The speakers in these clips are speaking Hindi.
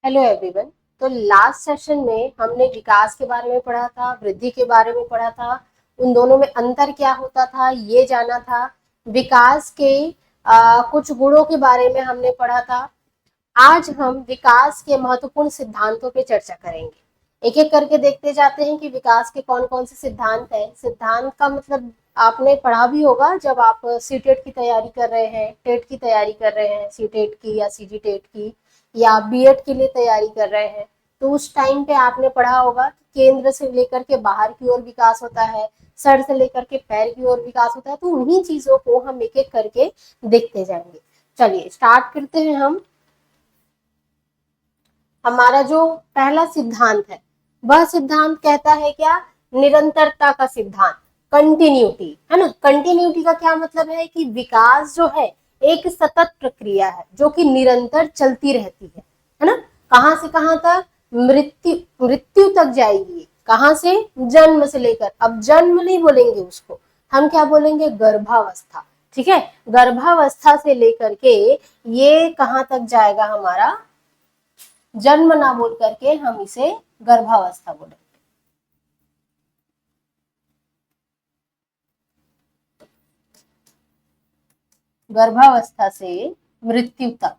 Hello everyone. तो लास्ट सेशन में हमने विकास के बारे में पढ़ा था, वृद्धि के बारे में पढ़ा था, उन दोनों में अंतर क्या होता था ये जाना था। विकास के कुछ गुणों के बारे में हमने पढ़ा था। आज हम विकास के महत्वपूर्ण सिद्धांतों पे चर्चा करेंगे। एक एक करके देखते जाते हैं कि विकास के कौन कौन से सिद्धांत हैं। सिद्धांत का मतलब आपने पढ़ा भी होगा जब आप सीटेट की तैयारी कर रहे हैं, टेट की तैयारी कर रहे हैं, सीटेट की या सीजी टेट की, या बीएड के लिए तैयारी कर रहे हैं। तो उस टाइम पे आपने पढ़ा होगा कि केंद्र से लेकर के बाहर की ओर विकास होता है, सर से लेकर के पैर की ओर विकास होता है। तो उन्हीं चीजों को हम एक एक करके देखते जाएंगे। चलिए स्टार्ट करते हैं हम। हमारा जो पहला सिद्धांत है वह सिद्धांत कहता है क्या? निरंतरता का सिद्धांत, कंटिन्यूटी, है ना। कंटिन्यूटी का क्या मतलब है कि विकास जो है एक सतत प्रक्रिया है जो कि निरंतर चलती रहती है ना। कहां से कहां तक? मृत्यु मृत्यु तक जाएगी। कहां से? जन्म से लेकर, अब जन्म नहीं बोलेंगे उसको, हम क्या बोलेंगे? गर्भावस्था। ठीक है, गर्भावस्था से लेकर के ये कहां तक जाएगा हमारा? जन्म ना बोल करके हम इसे गर्भावस्था बोलेंगे। गर्भावस्था से मृत्यु तक।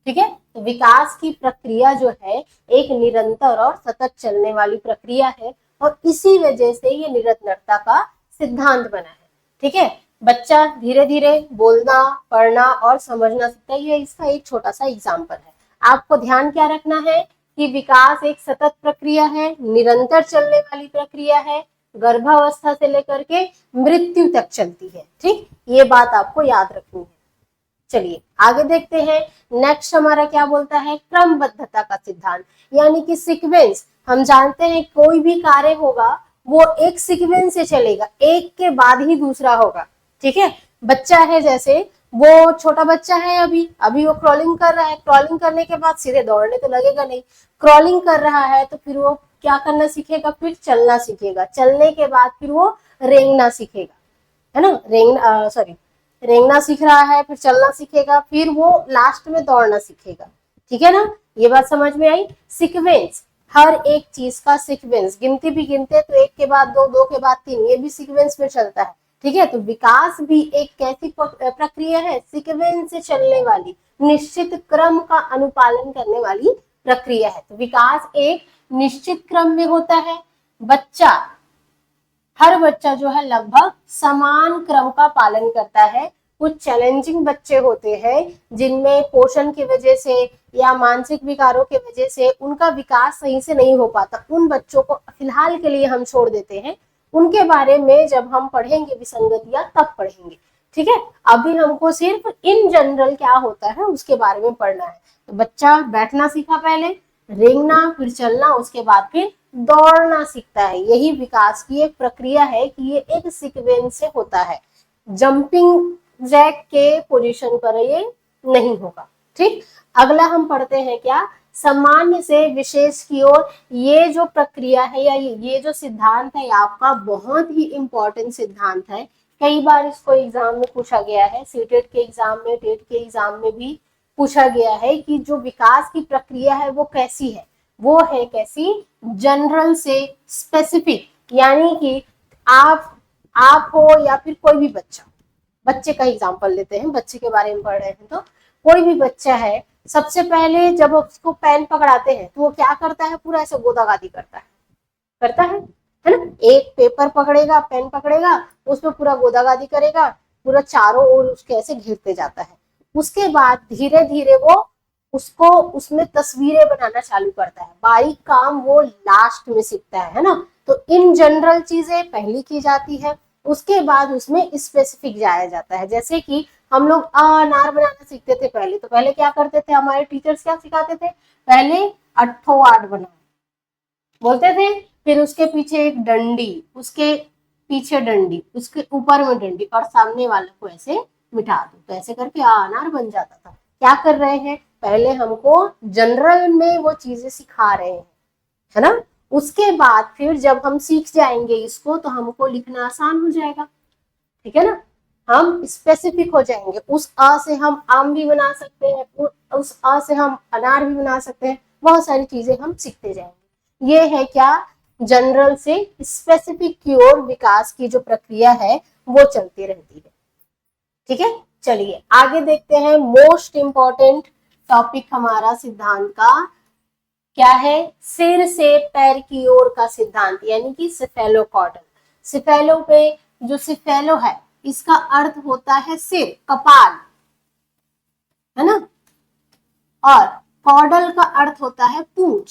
ठीक है, तो विकास की प्रक्रिया जो है एक निरंतर और सतत चलने वाली प्रक्रिया है और इसी वजह से ये निरंतरता का सिद्धांत बना है। ठीक है, बच्चा धीरे धीरे बोलना, पढ़ना और समझना सीखता है। ये इसका एक छोटा सा एग्जाम्पल है। आपको ध्यान क्या रखना है कि विकास एक सतत प्रक्रिया है, निरंतर चलने वाली प्रक्रिया है, गर्भावस्था से लेकर के मृत्यु तक चलती है। ठीक, ये बात आपको याद रखनी है। चलिए आगे देखते हैं। नेक्स्ट हमारा क्या बोलता है? क्रमबद्धता का सिद्धांत, यानी कि सीक्वेंस। हम जानते हैं कोई भी कार्य होगा वो एक सीक्वेंस से चलेगा, एक के बाद ही दूसरा होगा। ठीक है, बच्चा है, जैसे वो छोटा बच्चा है, अभी अभी वो क्रॉलिंग कर रहा है, क्रॉलिंग करने के बाद सीधे दौड़ने तो लगेगा नहीं। क्रॉलिंग कर रहा है तो फिर वो क्या करना सीखेगा? फिर चलना सीखेगा, चलने के बाद फिर वो रेंगना सीखेगा, है ना। रेंगना सीख रहा है, फिर चलना सीखेगा, फिर वो लास्ट में दौड़ना सीखेगा। ठीक है ना, ये बात समझ में आई। सीक्वेंस, हर एक चीज का सीक्वेंस, गिनती भी गिनते तो एक के बाद दो, दो के बाद तीन, ये भी सीक्वेंस में चलता है। ठीक है, तो विकास भी एक कैसी प्रक्रिया है? सीक्वेंस से चलने वाली, निश्चित क्रम का अनुपालन करने वाली प्रक्रिया है। तो विकास एक निश्चित क्रम में होता है। हर बच्चा जो है लगभग समान क्रम का पालन करता है। कुछ चैलेंजिंग बच्चे होते हैं जिनमें पोषण की वजह से या मानसिक विकारों की वजह से उनका विकास सही से नहीं हो पाता। उन बच्चों को फिलहाल के लिए हम छोड़ देते हैं, उनके बारे में जब हम पढ़ेंगे विसंगतियां तब पढ़ेंगे। ठीक है, अभी हमको सिर्फ इन जनरल क्या होता है उसके बारे में पढ़ना है। तो बच्चा बैठना सीखा पहले, रेंगना, फिर चलना, उसके बाद फिर दौड़ना सीखता है। यही विकास की एक प्रक्रिया है कि ये एक सीक्वेंस से होता है। जंपिंग जैक के पोजीशन पर ये नहीं होगा। ठीक, अगला हम पढ़ते हैं क्या? सामान्य से विशेष की ओर। ये जो प्रक्रिया है या ये जो सिद्धांत है आपका बहुत ही इंपॉर्टेंट सिद्धांत है। कई बार इसको एग्जाम में पूछा गया है, सीटेट के एग्जाम में, टेट के एग्जाम में भी पूछा गया है कि जो विकास की प्रक्रिया है वो कैसी है। वो है कैसी? जनरल से स्पेसिफिक, यानी कि आप हो या फिर कोई भी बच्चा, बच्चे का एग्जांपल लेते हैं, बच्चे के बारे में पढ़ रहे हैं। तो कोई भी बच्चा है, सबसे पहले जब उसको पेन पकड़ाते हैं तो वो क्या करता है? पूरा ऐसे गोदागादी करता है ना। एक पेपर पकड़ेगा, पेन पकड़ेगा, उसमें पूरा गोदागादी करेगा, पूरा चारों ओर उसके ऐसे घेरते जाता है। उसके बाद धीरे धीरे वो उसको उसमें तस्वीरें बनाना चालू करता है। बारीक काम वो लास्ट में सीखता है ना। तो इन जनरल चीजें पहली की जाती है, उसके बाद उसमें स्पेसिफिक जाया जाता है। जैसे कि हम लोग अनार बनाना सीखते थे पहले, तो पहले क्या करते थे हमारे टीचर्स? क्या सिखाते थे? पहले अट्ठो आठ बनाओ बोलते थे, फिर उसके पीछे एक डंडी, उसके पीछे डंडी, उसके ऊपर में डंडी और सामने वाले को ऐसे मिटा दो। तो ऐसे करके अनार बन जाता था। क्या कर रहे हैं? पहले हमको जनरल में वो चीजें सिखा रहे हैं, है ना। उसके बाद फिर जब हम सीख जाएंगे इसको तो हमको लिखना आसान हो जाएगा। ठीक है ना, हम स्पेसिफिक हो जाएंगे। उस अ से हम आम भी बना सकते हैं, उस अ से हम अनार भी बना सकते हैं। बहुत सारी चीजें हम सीखते जाएंगे। ये है क्या, जनरल से स्पेसिफिक की ओर विकास की जो प्रक्रिया है वो चलती रहती है। ठीक है, चलिए आगे देखते हैं। मोस्ट इंपॉर्टेंट टॉपिक हमारा सिद्धांत का क्या है, सिर से पैर की ओर का सिद्धांत, यानी कि सिफेलोकॉर्डल। सिफेलो पे जो सिफेलो है इसका अर्थ होता है सिर, कपाल, है ना, और कॉर्डल का अर्थ होता है पूंछ।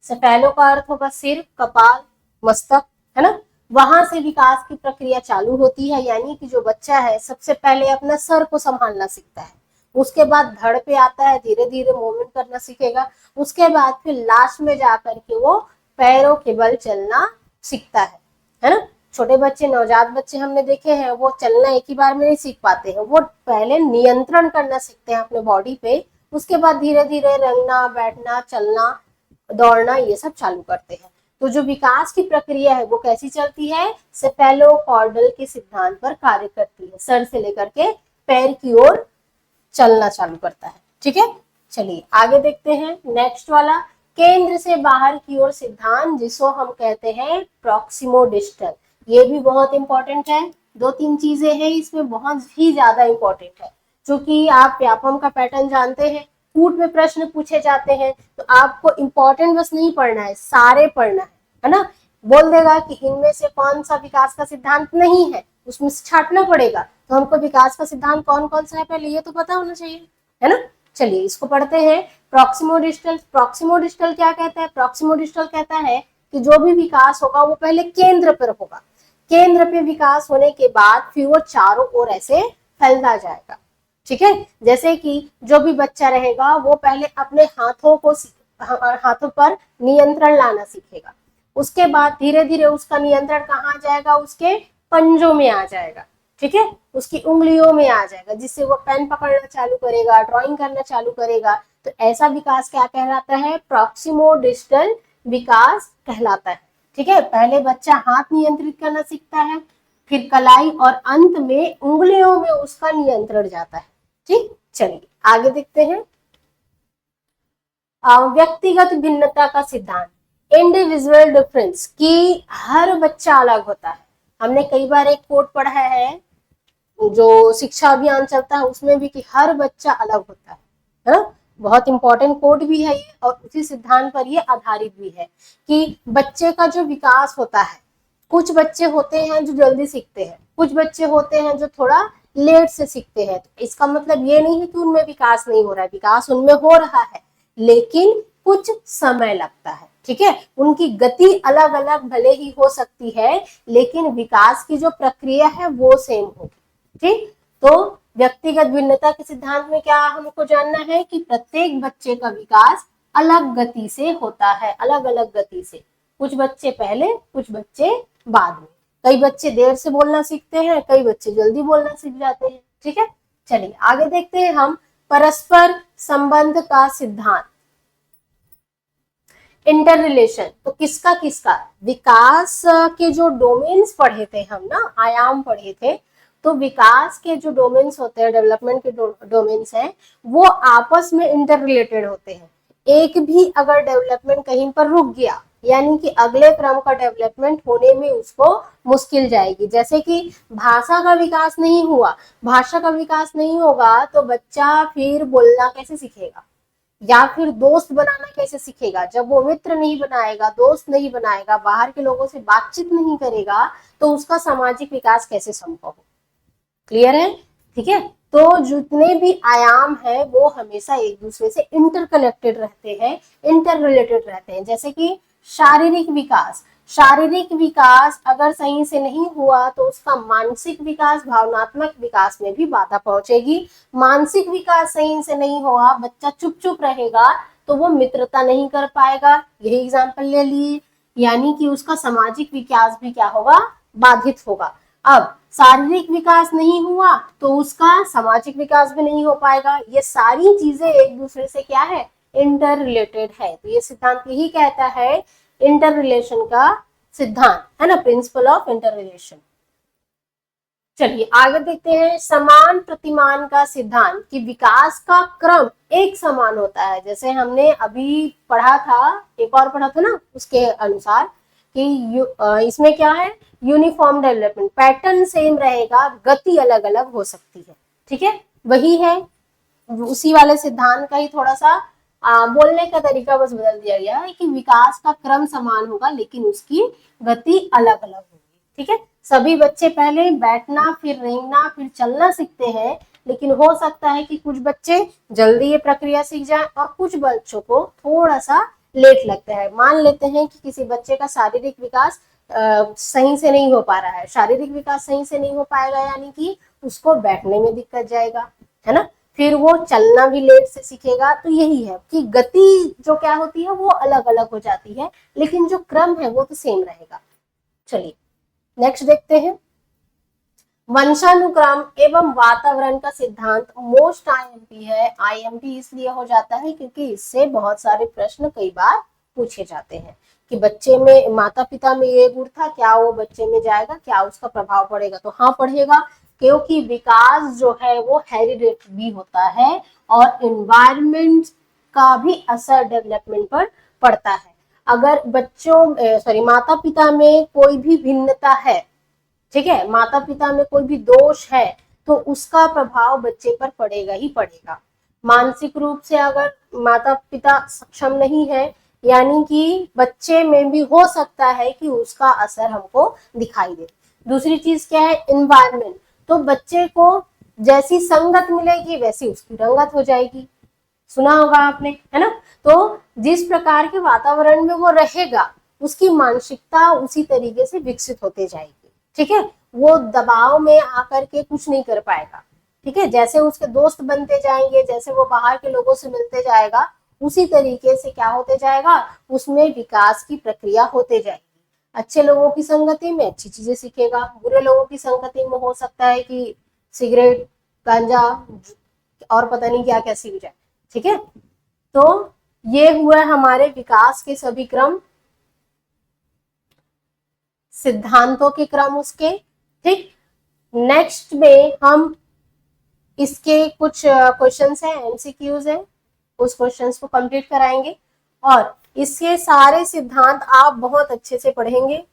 सेफेलो का अर्थ होगा सिर, कपाल, मस्तक, है ना। वहां से विकास की प्रक्रिया चालू होती है, यानी कि जो बच्चा है सबसे पहले अपना सर को संभालना सीखता है, उसके बाद धड़ पे आता है, धीरे धीरे मूवमेंट करना सीखेगा, उसके बाद फिर लास्ट में जाकर के वो पैरों के बल चलना सीखता है ना। छोटे बच्चे, नवजात बच्चे हमने देखे हैं, वो चलना एक ही बार में नहीं सीख पाते हैं, वो पहले नियंत्रण करना सीखते हैं अपने बॉडी पे, उसके बाद धीरे धीरे रंगना, बैठना, चलना, दौड़ना, ये सब चालू करते हैं। तो जो विकास की प्रक्रिया है वो कैसी चलती है, सेफेलोकॉर्डल के सिद्धांत पर कार्य करती है, सर से लेकर के पैर की ओर चलना चालू करता है। ठीक है, चलिए आगे देखते हैं नेक्स्ट वाला, केंद्र से बाहर की ओर सिद्धांत, जिसको हम कहते हैं प्रॉक्सिमोडिस्टल। ये भी बहुत इंपॉर्टेंट है, दो तीन चीजें हैं इसमें बहुत ही ज्यादा इंपॉर्टेंट है। क्योंकि आप व्यापम का पैटर्न जानते हैं, कूट में प्रश्न पूछे जाते हैं, तो आपको इंपॉर्टेंट बस नहीं पढ़ना है, सारे पढ़ना है ना। बोल देगा कि इनमें से कौन सा विकास का सिद्धांत नहीं है, उसमें से छांटना पड़ेगा, तो हमको विकास का सिद्धांत कौन कौन सा है पहले ये तो पता होना चाहिए, है ना। चलिए इसको पढ़ते हैं। प्रॉक्सिमोडिस्टल, प्रॉक्सिमोडिस्टल क्या कहता है, प्रॉक्सिमोडिस्टल कहता है कि जो भी विकास होगा वो पहले केंद्र पर होगा, केंद्र पे विकास होने के बाद फिर वो चारों ओर ऐसे फैलता जाएगा। ठीक है, जैसे कि जो भी बच्चा रहेगा वो पहले अपने हाथों पर नियंत्रण लाना सीखेगा, उसके बाद धीरे धीरे उसका नियंत्रण कहाँ जाएगा, उसके पंजों में आ जाएगा। ठीक है, उसकी उंगलियों में आ जाएगा, जिससे वो पेन पकड़ना चालू करेगा, ड्राइंग करना चालू करेगा। तो ऐसा विकास क्या कहलाता है, प्रॉक्सिमोडिस्टल विकास कहलाता है। ठीक है, पहले बच्चा हाथ नियंत्रित करना सीखता है, फिर कलाई और अंत में उंगलियों में उसका नियंत्रण जाता है। ठीक, चलिए आगे देखते हैं। व्यक्तिगत भिन्नता का सिद्धांत, इंडिविजुअल डिफरेंस, की हर बच्चा अलग होता है। हमने कई बार एक कोट पढ़ा है जो शिक्षा अभियान चलता है उसमें भी, कि हर बच्चा अलग होता है। बहुत इंपॉर्टेंट कोड भी है ये, और उसी सिद्धांत पर ये आधारित भी है कि बच्चे का जो विकास होता है, कुछ बच्चे होते हैं जो जल्दी सीखते हैं, कुछ बच्चे होते हैं जो थोड़ा लेट से सीखते हैं। तो इसका मतलब ये नहीं है कि उनमें विकास नहीं हो रहा है, विकास उनमें हो रहा है, लेकिन कुछ समय लगता है। ठीक है, उनकी गति अलग अलग भले ही हो सकती है, लेकिन विकास की जो प्रक्रिया है वो सेम होगी। ठीक, तो व्यक्तिगत भिन्नता के सिद्धांत में क्या हमको जानना है कि प्रत्येक बच्चे का विकास अलग गति से होता है, अलग अलग गति से, कुछ बच्चे पहले, कुछ बच्चे बाद में। कई बच्चे देर से बोलना सीखते हैं, कई बच्चे जल्दी बोलना सीख जाते हैं। ठीक है, चलिए आगे देखते हैं हम परस्पर संबंध का सिद्धांत, इंटर रिलेशन। तो किसका किसका, विकास के जो डोमेन्स पढ़े थे हम ना, आयाम पढ़े थे, तो विकास के जो डोमेन्स होते हैं, डेवलपमेंट के डोमेन्स हैं, वो आपस में इंटर रिलेटेड होते हैं। एक भी अगर डेवलपमेंट कहीं पर रुक गया, यानी कि अगले क्रम का डेवलपमेंट होने में उसको मुश्किल जाएगी। जैसे कि भाषा का विकास नहीं हुआ, भाषा का विकास नहीं होगा तो बच्चा फिर बोलना कैसे सीखेगा, या फिर दोस्त बनाना कैसे सीखेगा। जब वो मित्र नहीं बनाएगा, दोस्त नहीं बनाएगा, बाहर के लोगों से बातचीत नहीं करेगा, तो उसका सामाजिक विकास कैसे संभव हो। क्लियर है, ठीक है। तो जितने भी आयाम है वो हमेशा एक दूसरे से इंटरकनेक्टेड रहते हैं, इंटर रिलेटेड रहते हैं। जैसे कि शारीरिक विकास, शारीरिक विकास अगर सही से नहीं हुआ तो उसका मानसिक विकास, भावनात्मक विकास में भी बाधा पहुंचेगी। मानसिक विकास सही से नहीं हुआ, बच्चा चुप चुप रहेगा तो वो मित्रता नहीं कर पाएगा, यही एग्जाम्पल ले लिए, यानी कि उसका सामाजिक विकास भी क्या होगा, बाधित होगा। अब शारीरिक विकास नहीं हुआ तो उसका सामाजिक विकास भी नहीं हो पाएगा। ये सारी चीजें एक दूसरे से क्या है, इंटर रिलेटेड है। तो ये सिद्धांत यही कहता है, इंटर रिलेशन का सिद्धांत, है ना, प्रिंसिपल ऑफ इंटर रिलेशन। चलिए आगे देखते हैं। समान प्रतिमान का सिद्धांत कि विकास का क्रम एक समान होता है। जैसे हमने अभी पढ़ा था, एक और पढ़ा था ना, उसके अनुसार कि इसमें क्या है, यूनिफॉर्म डेवलपमेंट, पैटर्न सेम रहेगा, गति अलग अलग हो सकती है। ठीक है, वही है, उसी वाले सिद्धांत का ही थोड़ा सा बोलने का तरीका बस बदल दिया गया है कि विकास का क्रम समान होगा लेकिन उसकी गति अलग अलग होगी। ठीक है, सभी बच्चे पहले बैठना, फिर रेंगना, फिर चलना सीखते हैं, लेकिन हो सकता है कि कुछ बच्चे जल्दी ये प्रक्रिया सीख जाएं और कुछ बच्चों को थोड़ा सा लेट लगता है। मान लेते हैं कि किसी बच्चे का शारीरिक विकास सही से नहीं हो पा रहा है, शारीरिक विकास सही से नहीं हो पाएगा, यानी कि उसको बैठने में दिक्कत जाएगा, है ना, फिर वो चलना भी लेट से सीखेगा। तो यही है कि गति जो क्या होती है वो अलग अलग हो जाती है, लेकिन जो क्रम है वो तो सेम रहेगा। चलिए नेक्स्ट देखते हैं। वंशानुक्रम एवं वातावरण का सिद्धांत मोस्ट आईएमपी है। आईएमपी इसलिए हो जाता है क्योंकि इससे बहुत सारे प्रश्न कई बार पूछे जाते हैं कि बच्चे में, माता पिता में ये गुण था, क्या वो बच्चे में जाएगा, क्या उसका प्रभाव पड़ेगा? तो हाँ पड़ेगा, क्योंकि विकास जो है वो हेरिडेटरी भी होता है और एनवायरमेंट का भी असर डेवलपमेंट पर पड़ता है। अगर माता पिता में कोई भी भिन्नता है, ठीक है, माता पिता में कोई भी दोष है, तो उसका प्रभाव बच्चे पर पड़ेगा ही पड़ेगा। मानसिक रूप से अगर माता पिता सक्षम नहीं है, यानी कि बच्चे में भी हो सकता है कि उसका असर हमको दिखाई दे। दूसरी चीज क्या है, एनवायरमेंट। तो बच्चे को जैसी संगत मिलेगी वैसी उसकी रंगत हो जाएगी, सुना होगा आपने, है ना। तो जिस प्रकार के वातावरण में वो रहेगा उसकी मानसिकता उसी तरीके से विकसित होते जाएगी। ठीक है, वो दबाव में आकर के कुछ नहीं कर पाएगा। ठीक है, जैसे उसके दोस्त बनते जाएंगे, जैसे वो बाहर के लोगों से मिलते जाएगा, उसी तरीके से क्या होते जाएगा, उसमें विकास की प्रक्रिया होते जाएगी। अच्छे लोगों की संगति में अच्छी चीजें सीखेगा, बुरे लोगों की संगति में हो सकता है कि सिगरेट, गांजा और पता नहीं क्या क्या सीख जाए। ठीक है, तो ये हुआ हमारे विकास के सभी क्रम, सिद्धांतों के क्रम उसके। ठीक, नेक्स्ट में हम इसके कुछ क्वेश्चंस हैं, एमसीक्यूज है, उस क्वेश्चंस को कंप्लीट कराएंगे और इसके सारे सिद्धांत आप बहुत अच्छे से पढ़ेंगे।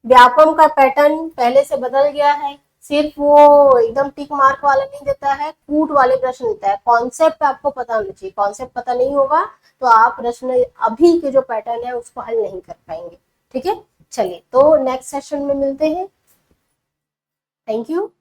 व्यापम का पैटर्न पहले से बदल गया है, सिर्फ वो एकदम टिक मार्क वाला नहीं देता है, कूट वाले प्रश्न देता है। कॉन्सेप्ट आपको पता होना चाहिए, कॉन्सेप्ट पता नहीं होगा तो आप प्रश्न अभी के जो पैटर्न है उसको हल नहीं कर पाएंगे। ठीक है, चलिए तो नेक्स्ट सेशन में मिलते हैं। Thank you.